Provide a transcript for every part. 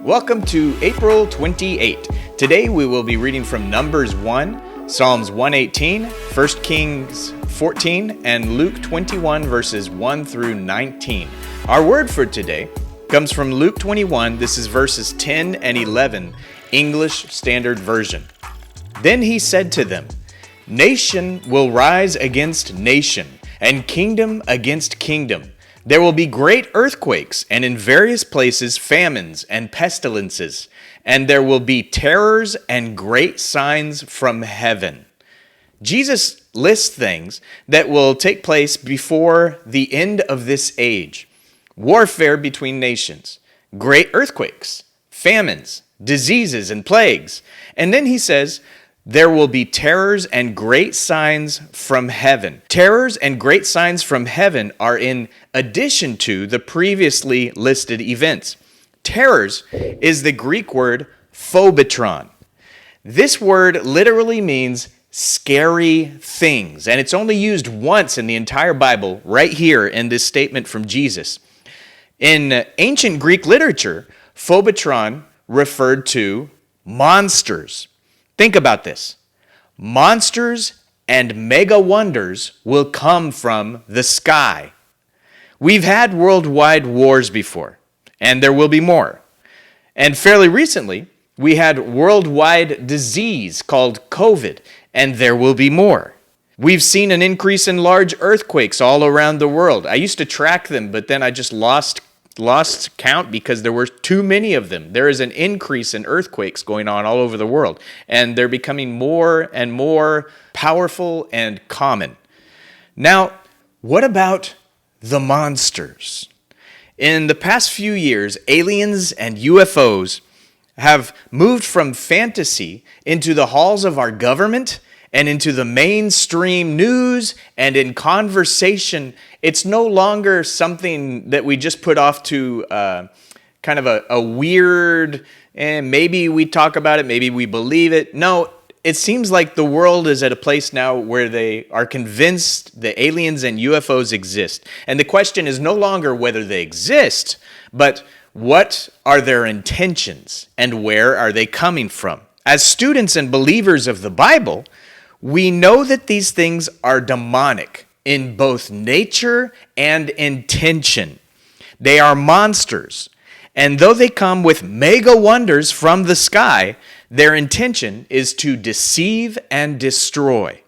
Welcome to April 28. Today we will be reading from Numbers 1, Psalms 118, 1 Kings 14, and Luke 21 verses 1 through 19. Our word for today comes from Luke 21. This is verses 10 and 11, English Standard Version. Then he said to them, "Nation will rise against nation, and kingdom against kingdom. There will be great earthquakes, and in various places famines and pestilences, and there will be terrors and great signs from heaven." Jesus lists things that will take place before the end of this age. Warfare between nations, great earthquakes, famines, diseases, and plagues. And then he says, there will be terrors and great signs from heaven. Terrors and great signs from heaven are in addition to the previously listed events. Terrors is the Greek word phobitron. This word literally means scary things, and it's only used once in the entire Bible, right here in this statement from Jesus. In ancient Greek literature, phobitron referred to monsters. Think about this. Monsters and mega wonders will come from the sky. We've had worldwide wars before, and there will be more. And fairly recently, we had worldwide disease called COVID, and there will be more. We've seen an increase in large earthquakes all around the world. I used to track them, but then I just lost count because there were too many of them. There is an increase in earthquakes going on all over the world, and they're becoming more and more powerful and common. Now, what about the monsters? In the past few years, aliens and UFOs have moved from fantasy into the halls of our government and into the mainstream news and in conversation. It's no longer something that we just put off to kind of a weird, maybe we talk about it, maybe we believe it. No, it seems like the world is at a place now where they are convinced the aliens and UFOs exist. And the question is no longer whether they exist, but what are their intentions and where are they coming from? As students and believers of the Bible, we know that these things are demonic in both nature and intention. They are monsters, and though they come with mega wonders from the sky, their intention is to deceive and destroy.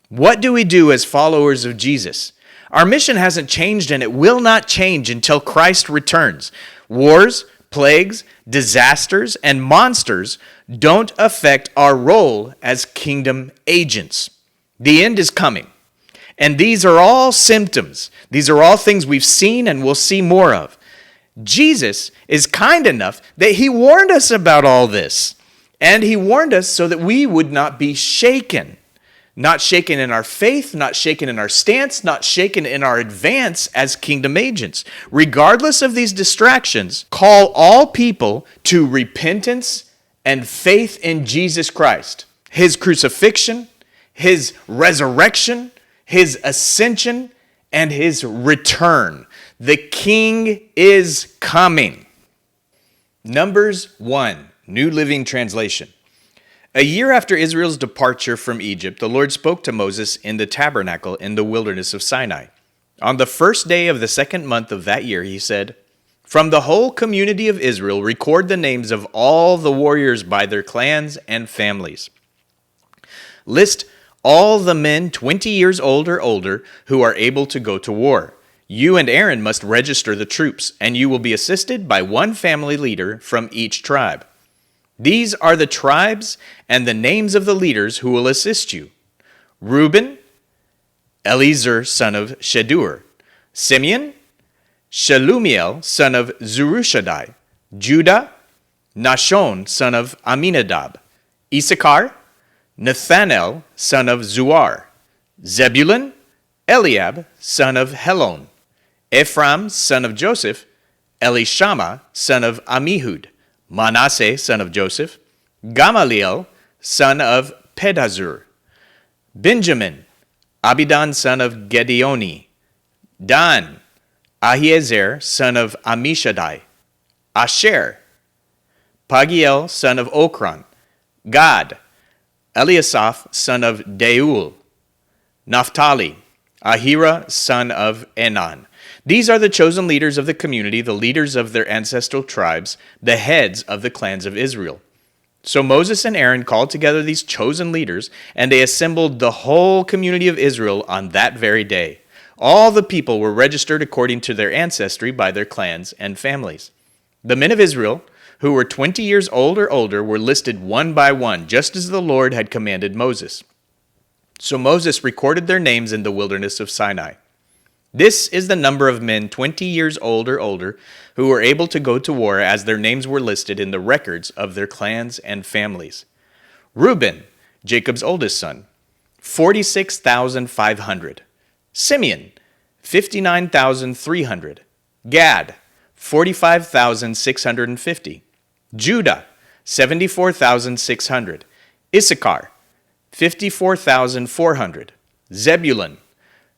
What do we do as followers of Jesus? Our mission hasn't changed, and it will not change until Christ returns. Wars, plagues, disasters, and monsters don't affect our role as kingdom agents. The end is coming. And these are all symptoms. These are all things we've seen and will see more of. Jesus is kind enough that he warned us about all this. And he warned us so that we would not be shaken. Not shaken in our faith, not shaken in our stance, not shaken in our advance as kingdom agents. Regardless of these distractions, call all people to repentance and faith in Jesus Christ, his crucifixion, his resurrection, his ascension, and his return. The King is coming. Numbers 1, New Living Translation. A year after Israel's departure from Egypt, the Lord spoke to Moses in the tabernacle in the wilderness of Sinai. On the first day of the second month of that year, he said, "From the whole community of Israel, record the names of all the warriors by their clans and families. List all the men 20 years old or older who are able to go to war. You and Aaron must register the troops, and you will be assisted by one family leader from each tribe. These are the tribes and the names of the leaders who will assist you: Reuben, Eliezer son of Shedur; Simeon, Shelumiel son of Zurishaddai; Judah, Nashon son of Aminadab; Issachar, Nathanael son of Zuar; Zebulun, Eliab son of Helon; Ephraim son of Joseph, Elishama son of Ammihud; Manasseh son of Joseph, Gamaliel son of Pedazur; Benjamin, Abidan son of Gedeoni; Dan, Ahiezer son of Ammishaddai; Asher, Pagiel, son of Okran; Gad, Eliasaph, son of Deuel; Naphtali, Ahira, son of Enan. These are the chosen leaders of the community, the leaders of their ancestral tribes, the heads of the clans of Israel. So Moses and Aaron called together these chosen leaders, and they assembled the whole community of Israel on that very day. All the people were registered according to their ancestry by their clans and families. The men of Israel, who were 20 years old or older, were listed one by one, just as the Lord had commanded Moses. So Moses recorded their names in the wilderness of Sinai. This is the number of men 20 years old or older who were able to go to war, as their names were listed in the records of their clans and families. Reuben, Jacob's oldest son, 46,500. Simeon, 59,300. Gad, 45,650. Judah, 74,600. Issachar, 54,400. Zebulun,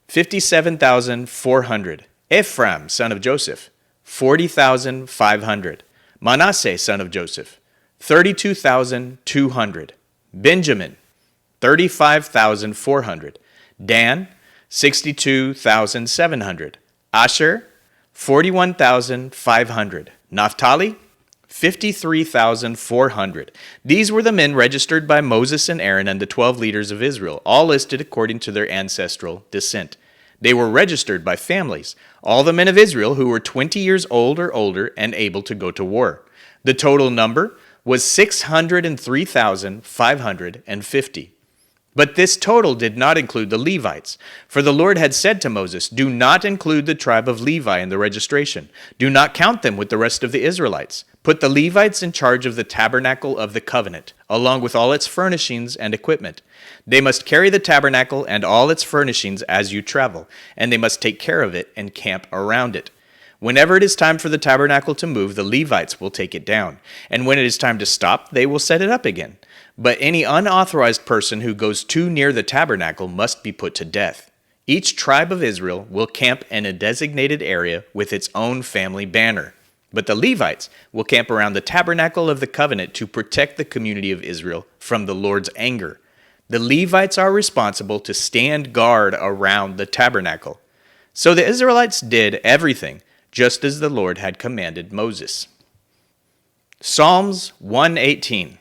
57,400. Ephraim, son of Joseph, 40,500. Manasseh, son of Joseph, 32,200. Benjamin, 35,400. Dan, 62,700. Asher, 41,500. Naphtali, 53,400. These were the men registered by Moses and Aaron and the 12 leaders of Israel, all listed according to their ancestral descent. They were registered by families, all the men of Israel who were 20 years old or older and able to go to war. The total number was 603,550. But this total did not include the Levites, for the Lord had said to Moses, "Do not include the tribe of Levi in the registration. Do not count them with the rest of the Israelites. Put the Levites in charge of the tabernacle of the covenant, along with all its furnishings and equipment. They must carry the tabernacle and all its furnishings as you travel, and they must take care of it and camp around it. Whenever it is time for the tabernacle to move, the Levites will take it down, and when it is time to stop, they will set it up again. But any unauthorized person who goes too near the tabernacle must be put to death. Each tribe of Israel will camp in a designated area with its own family banner. But the Levites will camp around the tabernacle of the covenant to protect the community of Israel from the Lord's anger. The Levites are responsible to stand guard around the tabernacle." So the Israelites did everything just as the Lord had commanded Moses. Psalms 118.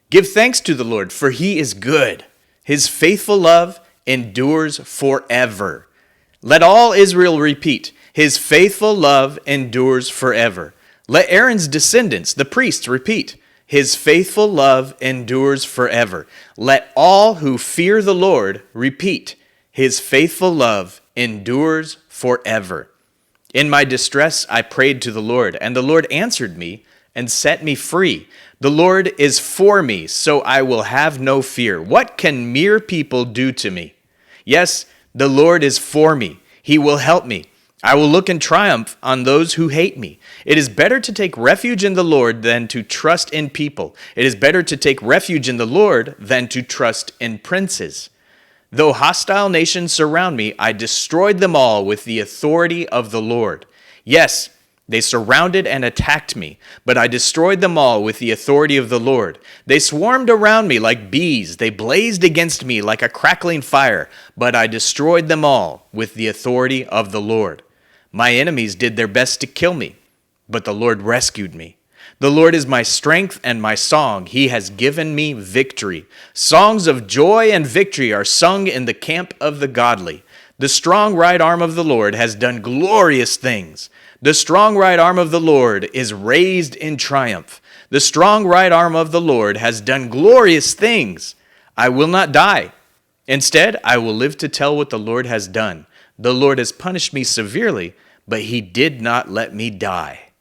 Give thanks to the Lord, for he is good. His faithful love endures forever. Let all Israel repeat, his faithful love endures forever. Let Aaron's descendants, the priests, repeat, his faithful love endures forever. Let all who fear the Lord repeat, his faithful love endures forever. In my distress I prayed to the Lord, and the Lord answered me and set me free. The Lord is for me, so I will have no fear. What can mere people do to me? Yes, the Lord is for me. He will help me. I will look in triumph on those who hate me. It is better to take refuge in the Lord than to trust in people. It is better to take refuge in the Lord than to trust in princes. Though hostile nations surround me, I destroyed them all with the authority of the Lord. Yes, they surrounded and attacked me, but I destroyed them all with the authority of the Lord. They swarmed around me like bees. They blazed against me like a crackling fire, but I destroyed them all with the authority of the Lord. My enemies did their best to kill me, but the Lord rescued me. The Lord is my strength and my song. He has given me victory. Songs of joy and victory are sung in the camp of the godly. The strong right arm of the Lord has done glorious things. The strong right arm of the Lord is raised in triumph. The strong right arm of the Lord has done glorious things. I will not die. Instead, I will live to tell what the Lord has done. The Lord has punished me severely, but he did not let me die.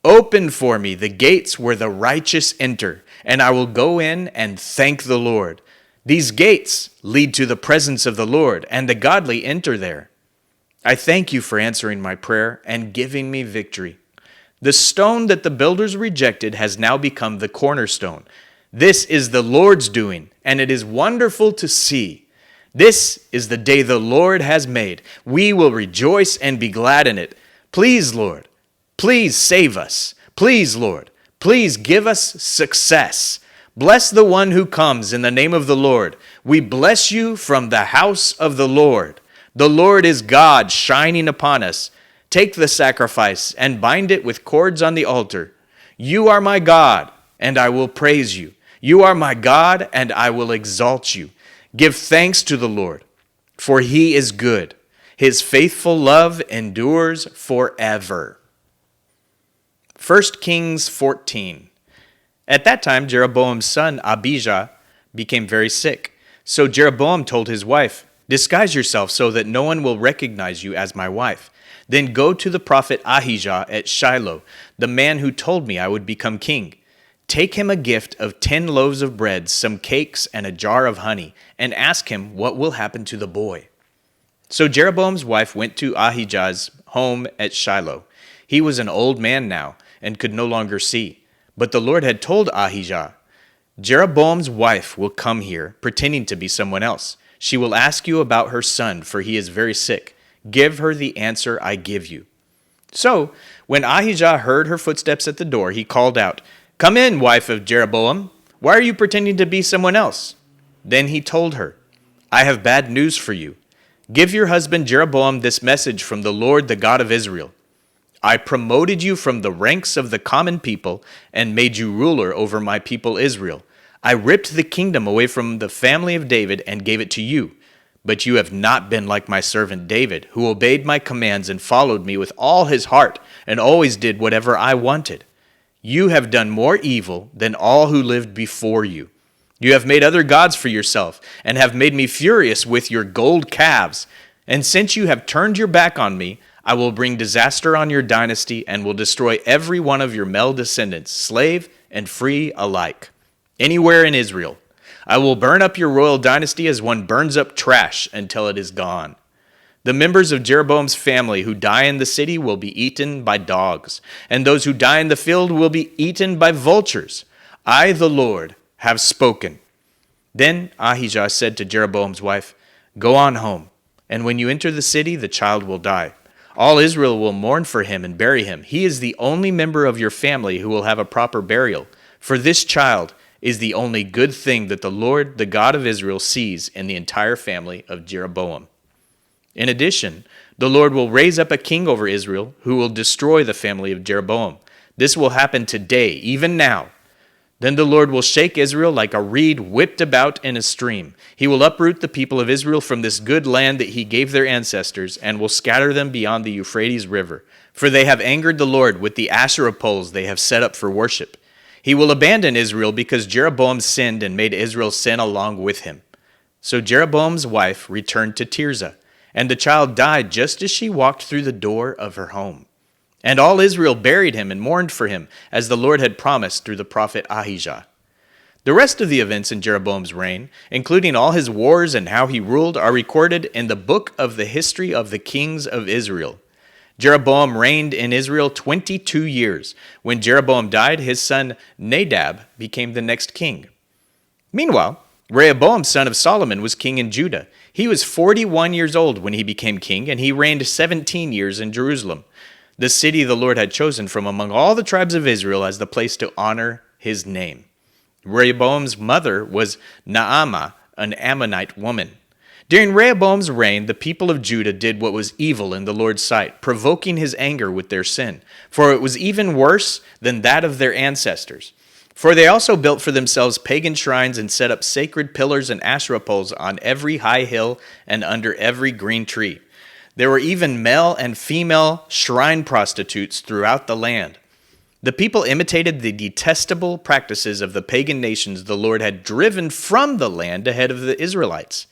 Open for me the gates where the righteous enter, and I will go in and thank the Lord. These gates lead to the presence of the Lord, and the godly enter there. I thank you for answering my prayer and giving me victory. The stone that the builders rejected has now become the cornerstone. This is the Lord's doing, and it is wonderful to see. This is the day the Lord has made. We will rejoice and be glad in it. Please, Lord, please save us. Please, Lord, Please give us success. Bless the one who comes in the name of the Lord. We bless you from the house of the Lord. The Lord is God shining upon us. Take the sacrifice and bind it with cords on the altar. You are my God, and I will praise you. You are my God, and I will exalt you. Give thanks to the Lord, for he is good. His faithful love endures forever. 1 Kings 14. At that time, Jeroboam's son Abijah became very sick. So Jeroboam told his wife, "Disguise yourself so that no one will recognize you as my wife. Then go to the prophet Ahijah at Shiloh, the man who told me I would become king. Take him a gift of 10 loaves of bread, some cakes, and a jar of honey, and ask him what will happen to the boy." So Jeroboam's wife went to Ahijah's home at Shiloh. He was an old man now and could no longer see. But the Lord had told Ahijah, "Jeroboam's wife will come here, pretending to be someone else. She will ask you about her son, for he is very sick. Give her the answer I give you." So, when Ahijah heard her footsteps at the door, he called out, "Come in, wife of Jeroboam. Why are you pretending to be someone else?" Then he told her, "I have bad news for you. Give your husband Jeroboam this message from the Lord, the God of Israel. I promoted you from the ranks of the common people and made you ruler over my people Israel. I ripped the kingdom away from the family of David and gave it to you. But you have not been like my servant David, who obeyed my commands and followed me with all his heart and always did whatever I wanted. You have done more evil than all who lived before you. You have made other gods for yourself and have made me furious with your gold calves. And since you have turned your back on me, I will bring disaster on your dynasty and will destroy every one of your male descendants, slave and free alike, anywhere in Israel. I will burn up your royal dynasty as one burns up trash until it is gone. The members of Jeroboam's family who die in the city will be eaten by dogs, and those who die in the field will be eaten by vultures. I, the Lord, have spoken." Then Ahijah said to Jeroboam's wife, "Go on home, and when you enter the city, the child will die. All Israel will mourn for him and bury him. He is the only member of your family who will have a proper burial, for this child is the only good thing that the Lord, the God of Israel, sees in the entire family of Jeroboam. In addition, the Lord will raise up a king over Israel who will destroy the family of Jeroboam. This will happen today, even now. Then the Lord will shake Israel like a reed whipped about in a stream. He will uproot the people of Israel from this good land that he gave their ancestors and will scatter them beyond the Euphrates River. For they have angered the Lord with the Asherah poles they have set up for worship. He will abandon Israel because Jeroboam sinned and made Israel sin along with him." So Jeroboam's wife returned to Tirzah, and the child died just as she walked through the door of her home. And all Israel buried him and mourned for him, as the Lord had promised through the prophet Ahijah. The rest of the events in Jeroboam's reign, including all his wars and how he ruled, are recorded in the book of the history of the kings of Israel. Jeroboam reigned in Israel 22 years. When Jeroboam died, his son Nadab became the next king. Meanwhile, Rehoboam, son of Solomon, was king in Judah. He was 41 years old when he became king, and he reigned 17 years in Jerusalem, the city the Lord had chosen from among all the tribes of Israel as the place to honor his name. Rehoboam's mother was Naamah, an Ammonite woman. During Rehoboam's reign, the people of Judah did what was evil in the Lord's sight, provoking his anger with their sin, for it was even worse than that of their ancestors. For they also built for themselves pagan shrines and set up sacred pillars and Asherah poles on every high hill and under every green tree. There were even male and female shrine prostitutes throughout the land. The people imitated the detestable practices of the pagan nations the Lord had driven from the land ahead of the Israelites.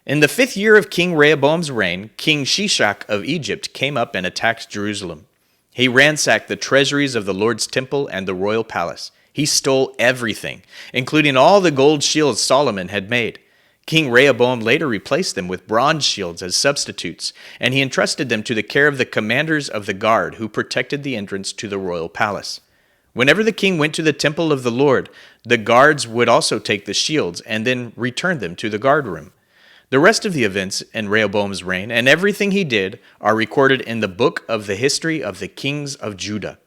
In the 5th year of King Rehoboam's reign, King Shishak of Egypt came up and attacked Jerusalem. He ransacked the treasuries of the Lord's temple and the royal palace. He stole everything, including all the gold shields Solomon had made. King Rehoboam later replaced them with bronze shields as substitutes, and he entrusted them to the care of the commanders of the guard who protected the entrance to the royal palace. Whenever the king went to the temple of the Lord, the guards would also take the shields and then return them to the guard room. The rest of the events in Rehoboam's reign and everything he did are recorded in the book of the history of the kings of Judah.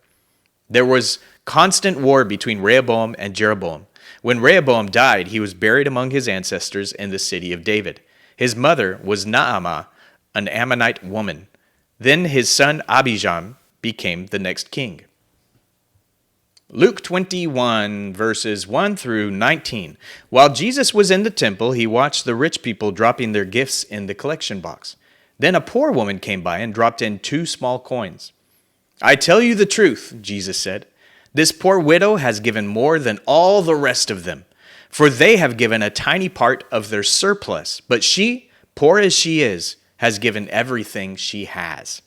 There was constant war between Rehoboam and Jeroboam. When Rehoboam died, he was buried among his ancestors in the city of David. His mother was Naamah, an Ammonite woman. Then his son Abijam became the next king. Luke 21, verses 1 through 19. While Jesus was in the temple, he watched the rich people dropping their gifts in the collection box. Then a poor woman came by and dropped in 2 small coins. "I tell you the truth," Jesus said. "This poor widow has given more than all the rest of them, for they have given a tiny part of their surplus, but she, poor as she is, has given everything she has."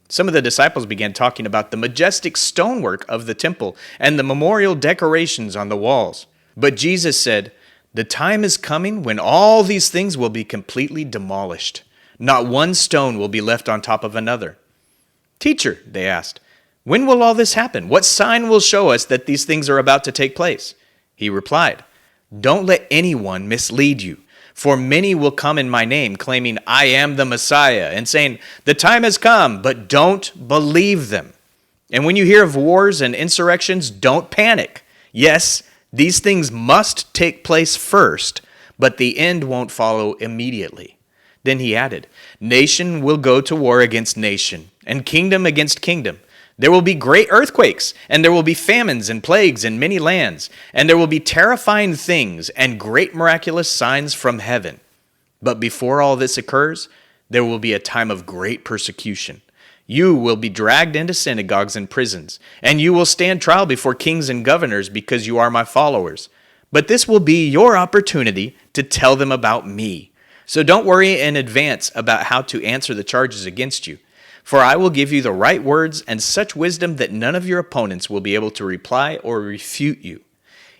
Some of the disciples began talking about the majestic stonework of the temple and the memorial decorations on the walls. But Jesus said, "The time is coming when all these things will be completely demolished. Not one stone will be left on top of another." "Teacher," they asked, "when will all this happen? What sign will show us that these things are about to take place?" He replied, "Don't let anyone mislead you. For many will come in my name, claiming I am the Messiah, and saying, 'The time has come,' but don't believe them. And when you hear of wars and insurrections, don't panic. Yes, these things must take place first, but the end won't follow immediately." Then he added, "Nation will go to war against nation, and kingdom against kingdom. There will be great earthquakes, and there will be famines and plagues in many lands, and there will be terrifying things and great miraculous signs from heaven. But before all this occurs, there will be a time of great persecution. You will be dragged into synagogues and prisons, and you will stand trial before kings and governors because you are my followers. But this will be your opportunity to tell them about me. So don't worry in advance about how to answer the charges against you. For I will give you the right words and such wisdom that none of your opponents will be able to reply or refute you.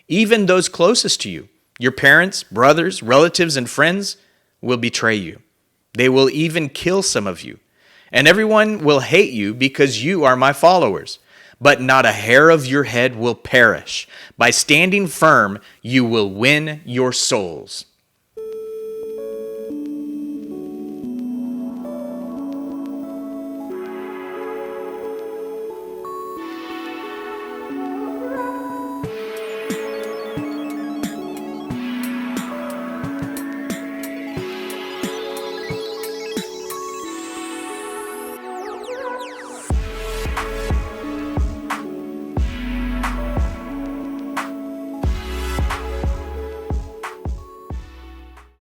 Even those closest to you, your parents, brothers, relatives, and friends, will betray you. They will even kill some of you. And everyone will hate you because you are my followers. But not a hair of your head will perish. By standing firm, you will win your souls."